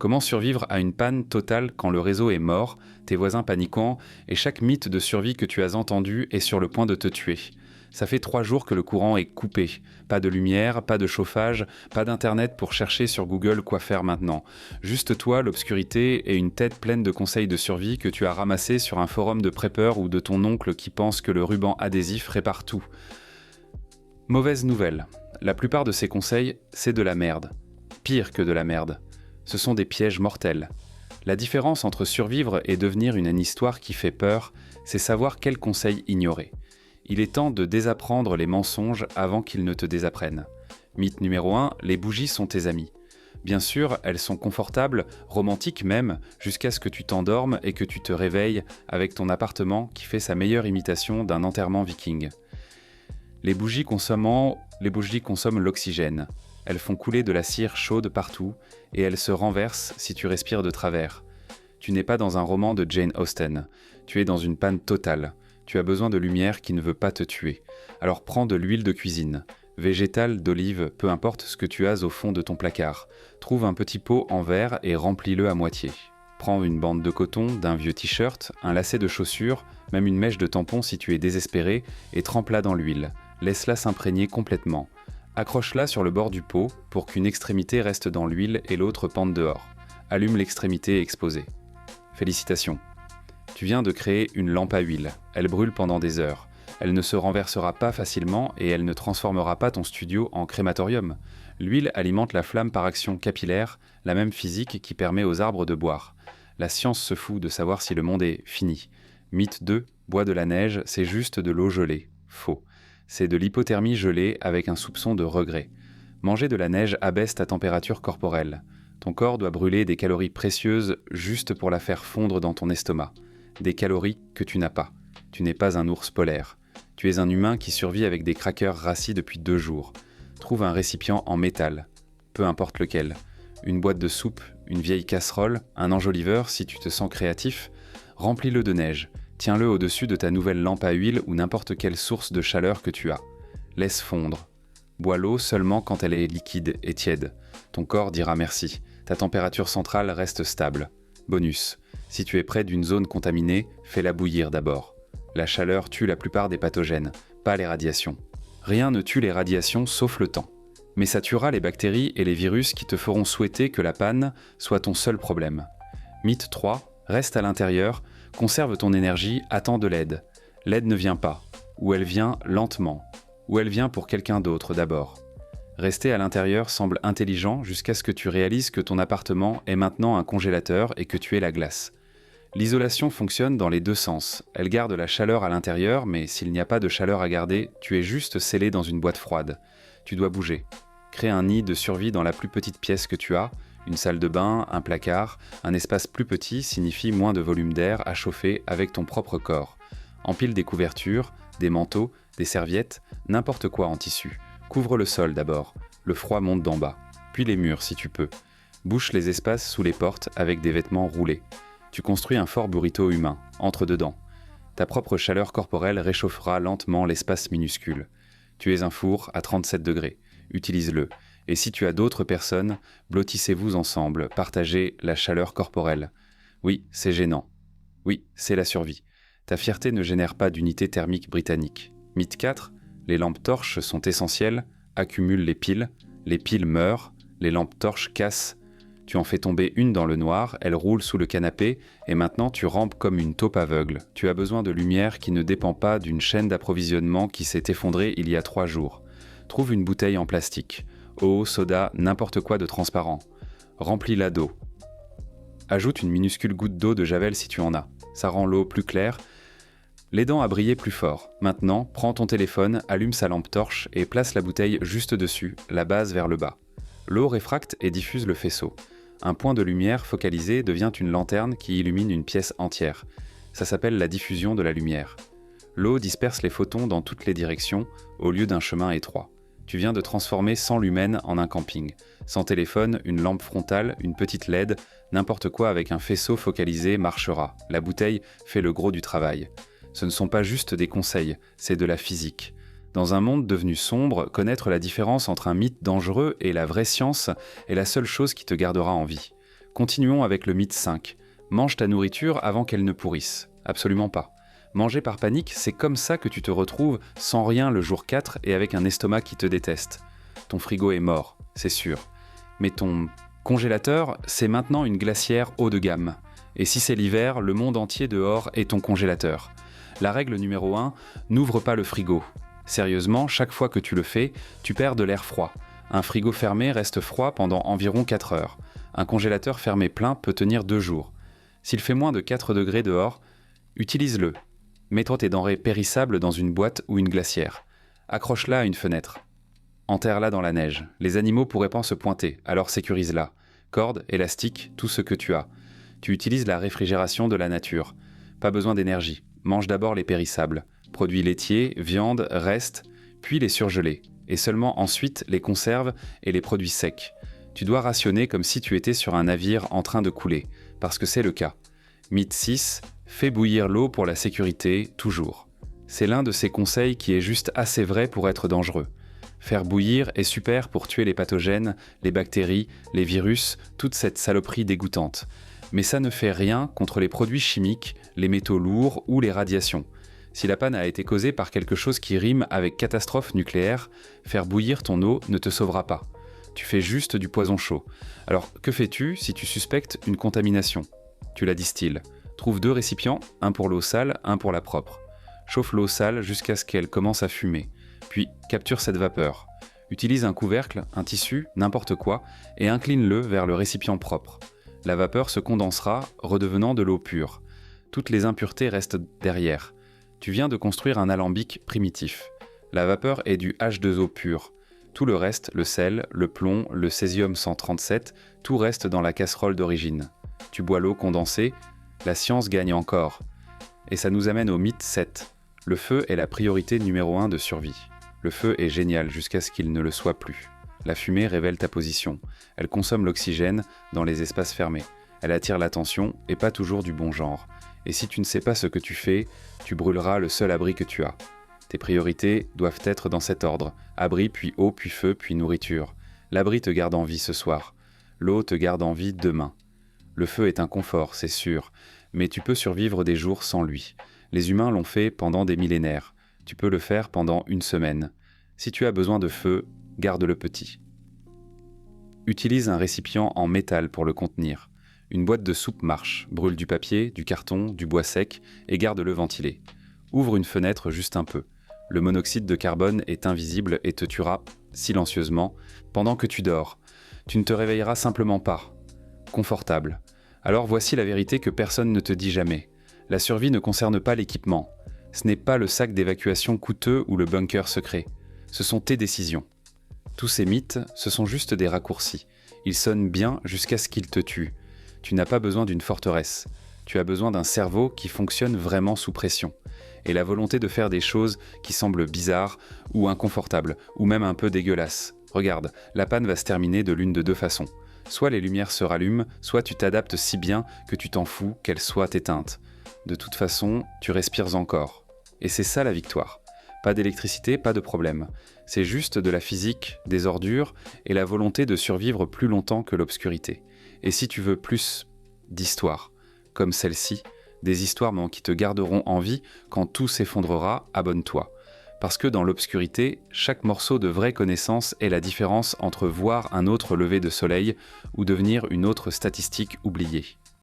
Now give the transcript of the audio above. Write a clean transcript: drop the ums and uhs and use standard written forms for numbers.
Comment survivre à une panne totale quand le réseau est mort, tes voisins paniquant, et chaque mythe de survie que tu as entendu est sur le point de te tuer. Ça fait 3 jours que le courant est coupé. Pas de lumière, pas de chauffage, pas d'internet pour chercher sur Google quoi faire maintenant. Juste toi, l'obscurité et une tête pleine de conseils de survie que tu as ramassés sur un forum de preppers ou de ton oncle qui pense que le ruban adhésif répare tout. Mauvaise nouvelle. La plupart de ces conseils, c'est de la merde. Pire que de la merde. Ce sont des pièges mortels. La différence entre survivre et devenir une histoire qui fait peur, c'est savoir quels conseils ignorer. Il est temps de désapprendre les mensonges avant qu'ils ne te désapprennent. Mythe numéro 1, les bougies sont tes amies. Bien sûr, elles sont confortables, romantiques même, jusqu'à ce que tu t'endormes et que tu te réveilles avec ton appartement qui fait sa meilleure imitation d'un enterrement viking. Les bougies consomment l'oxygène. Elles font couler de la cire chaude partout et elles se renversent si tu respires de travers. Tu n'es pas dans un roman de Jane Austen. Tu es dans une panne totale. Tu as besoin de lumière qui ne veut pas te tuer. Alors prends de l'huile de cuisine. Végétale, d'olive, peu importe ce que tu as au fond de ton placard. Trouve un petit pot en verre et remplis-le à moitié. Prends une bande de coton, d'un vieux t-shirt, un lacet de chaussures, même une mèche de tampon si tu es désespéré, et trempe-la dans l'huile. Laisse-la s'imprégner complètement. Accroche-la sur le bord du pot pour qu'une extrémité reste dans l'huile et l'autre pende dehors. Allume l'extrémité exposée. Félicitations. Tu viens de créer une lampe à huile. Elle brûle pendant des heures. Elle ne se renversera pas facilement et elle ne transformera pas ton studio en crématorium. L'huile alimente la flamme par action capillaire, la même physique qui permet aux arbres de boire. La science se fout de savoir si le monde est fini. Mythe 2, bois de la neige, c'est juste de l'eau gelée. Faux. C'est de l'hypothermie gelée avec un soupçon de regret. Manger de la neige abaisse ta température corporelle. Ton corps doit brûler des calories précieuses juste pour la faire fondre dans ton estomac. Des calories que tu n'as pas. Tu n'es pas un ours polaire. Tu es un humain qui survit avec des crackers rassis depuis 2 jours. Trouve un récipient en métal, peu importe lequel. Une boîte de soupe, une vieille casserole, un enjoliveur si tu te sens créatif. Remplis-le de neige. Tiens-le au-dessus de ta nouvelle lampe à huile ou n'importe quelle source de chaleur que tu as. Laisse fondre. Bois l'eau seulement quand elle est liquide et tiède. Ton corps dira merci. Ta température centrale reste stable. Bonus. Si tu es près d'une zone contaminée, fais-la bouillir d'abord. La chaleur tue la plupart des pathogènes, pas les radiations. Rien ne tue les radiations sauf le temps. Mais ça tuera les bactéries et les virus qui te feront souhaiter que la panne soit ton seul problème. Mythe 3. Reste à l'intérieur, conserve ton énergie, attends de l'aide. L'aide ne vient pas, ou elle vient lentement, ou elle vient pour quelqu'un d'autre d'abord. Rester à l'intérieur semble intelligent jusqu'à ce que tu réalises que ton appartement est maintenant un congélateur et que tu es la glace. L'isolation fonctionne dans les 2 sens. Elle garde la chaleur à l'intérieur, mais s'il n'y a pas de chaleur à garder, tu es juste scellé dans une boîte froide. Tu dois bouger. Crée un nid de survie dans la plus petite pièce que tu as. Une salle de bain, un placard, un espace plus petit signifie moins de volume d'air à chauffer avec ton propre corps. Empile des couvertures, des manteaux, des serviettes, n'importe quoi en tissu. Couvre le sol d'abord. Le froid monte d'en bas. Puis les murs si tu peux. Bouche les espaces sous les portes avec des vêtements roulés. Tu construis un fort burrito humain. Entre dedans. Ta propre chaleur corporelle réchauffera lentement l'espace minuscule. Tu es un four à 37 degrés. Utilise-le. Et si tu as d'autres personnes, blottissez-vous ensemble, partagez la chaleur corporelle. Oui, c'est gênant. Oui, c'est la survie. Ta fierté ne génère pas d'unité thermique britannique. Mythe 4, les lampes torches sont essentielles, accumulent les piles meurent, les lampes torches cassent. Tu en fais tomber une dans le noir, elle roule sous le canapé, et maintenant tu rampes comme une taupe aveugle. Tu as besoin de lumière qui ne dépend pas d'une chaîne d'approvisionnement qui s'est effondrée il y a 3 jours. Trouve une bouteille en plastique. Eau, soda, n'importe quoi de transparent. Remplis-la d'eau. Ajoute une minuscule goutte d'eau de javel si tu en as. Ça rend l'eau plus claire. L'aidant à briller plus fort. Maintenant, prends ton téléphone, allume sa lampe torche et place la bouteille juste dessus, la base vers le bas. L'eau réfracte et diffuse le faisceau. Un point de lumière focalisé devient une lanterne qui illumine une pièce entière. Ça s'appelle la diffusion de la lumière. L'eau disperse les photons dans toutes les directions, au lieu d'un chemin étroit. Tu viens de transformer 100 lumens en un camping. Sans téléphone, une lampe frontale, une petite LED, n'importe quoi avec un faisceau focalisé marchera. La bouteille fait le gros du travail. Ce ne sont pas juste des conseils, c'est de la physique. Dans un monde devenu sombre, connaître la différence entre un mythe dangereux et la vraie science est la seule chose qui te gardera en vie. Continuons avec le mythe 5. Mange ta nourriture avant qu'elle ne pourrisse. Absolument pas. Manger par panique, c'est comme ça que tu te retrouves sans rien le jour 4 et avec un estomac qui te déteste. Ton frigo est mort, c'est sûr. Mais ton congélateur, c'est maintenant une glacière haut de gamme. Et si c'est l'hiver, le monde entier dehors est ton congélateur. La règle numéro 1, n'ouvre pas le frigo. Sérieusement, chaque fois que tu le fais, tu perds de l'air froid. Un frigo fermé reste froid pendant environ 4 heures. Un congélateur fermé plein peut tenir 2 jours. S'il fait moins de 4 degrés dehors, utilise-le. Mets-toi tes denrées périssables dans une boîte ou une glacière. Accroche-la à une fenêtre. Enterre-la dans la neige. Les animaux pourraient pas se pointer, alors sécurise-la. Corde, élastique, tout ce que tu as. Tu utilises la réfrigération de la nature. Pas besoin d'énergie. Mange d'abord les périssables. Produits laitiers, viande, restes, puis les surgelés. Et seulement ensuite les conserves et les produits secs. Tu dois rationner comme si tu étais sur un navire en train de couler, parce que c'est le cas. Mythe 6. Fais bouillir l'eau pour la sécurité, toujours. C'est l'un de ces conseils qui est juste assez vrai pour être dangereux. Faire bouillir est super pour tuer les pathogènes, les bactéries, les virus, toute cette saloperie dégoûtante. Mais ça ne fait rien contre les produits chimiques, les métaux lourds ou les radiations. Si la panne a été causée par quelque chose qui rime avec catastrophe nucléaire, faire bouillir ton eau ne te sauvera pas. Tu fais juste du poison chaud. Alors que fais-tu si tu suspectes une contamination ? Tu la distilles. Trouve 2 récipients, un pour l'eau sale, un pour la propre. Chauffe l'eau sale jusqu'à ce qu'elle commence à fumer. Puis capture cette vapeur. Utilise un couvercle, un tissu, n'importe quoi, et incline-le vers le récipient propre. La vapeur se condensera, redevenant de l'eau pure. Toutes les impuretés restent derrière. Tu viens de construire un alambic primitif. La vapeur est du H2O pur. Tout le reste, le sel, le plomb, le césium-137, tout reste dans la casserole d'origine. Tu bois l'eau condensée, la science gagne encore. Et ça nous amène au mythe 7. Le feu est la priorité numéro 1 de survie. Le feu est génial jusqu'à ce qu'il ne le soit plus. La fumée révèle ta position. Elle consomme l'oxygène dans les espaces fermés. Elle attire l'attention et pas toujours du bon genre. Et si tu ne sais pas ce que tu fais, tu brûleras le seul abri que tu as. Tes priorités doivent être dans cet ordre. Abri, puis eau, puis feu, puis nourriture. L'abri te garde en vie ce soir. L'eau te garde en vie demain. Le feu est un confort, c'est sûr, mais tu peux survivre des jours sans lui. Les humains l'ont fait pendant des millénaires. Tu peux le faire pendant une semaine. Si tu as besoin de feu, garde-le petit. Utilise un récipient en métal pour le contenir. Une boîte de soupe marche, brûle du papier, du carton, du bois sec et garde-le ventilé. Ouvre une fenêtre juste un peu. Le monoxyde de carbone est invisible et te tuera silencieusement pendant que tu dors. Tu ne te réveilleras simplement pas. Confortable. Alors voici la vérité que personne ne te dit jamais. La survie ne concerne pas l'équipement. Ce n'est pas le sac d'évacuation coûteux ou le bunker secret. Ce sont tes décisions. Tous ces mythes, ce sont juste des raccourcis. Ils sonnent bien jusqu'à ce qu'ils te tuent. Tu n'as pas besoin d'une forteresse. Tu as besoin d'un cerveau qui fonctionne vraiment sous pression. Et la volonté de faire des choses qui semblent bizarres ou inconfortables, ou même un peu dégueulasses. Regarde, la panne va se terminer de l'une de 2 façons. Soit les lumières se rallument, soit tu t'adaptes si bien que tu t'en fous qu'elles soient éteintes. De toute façon, tu respires encore. Et c'est ça la victoire. Pas d'électricité, pas de problème. C'est juste de la physique, des ordures et la volonté de survivre plus longtemps que l'obscurité. Et si tu veux plus d'histoires, comme celle-ci, des histoires qui te garderont en vie quand tout s'effondrera, abonne-toi. Parce que dans l'obscurité, chaque morceau de vraie connaissance est la différence entre voir un autre lever de soleil ou devenir une autre statistique oubliée.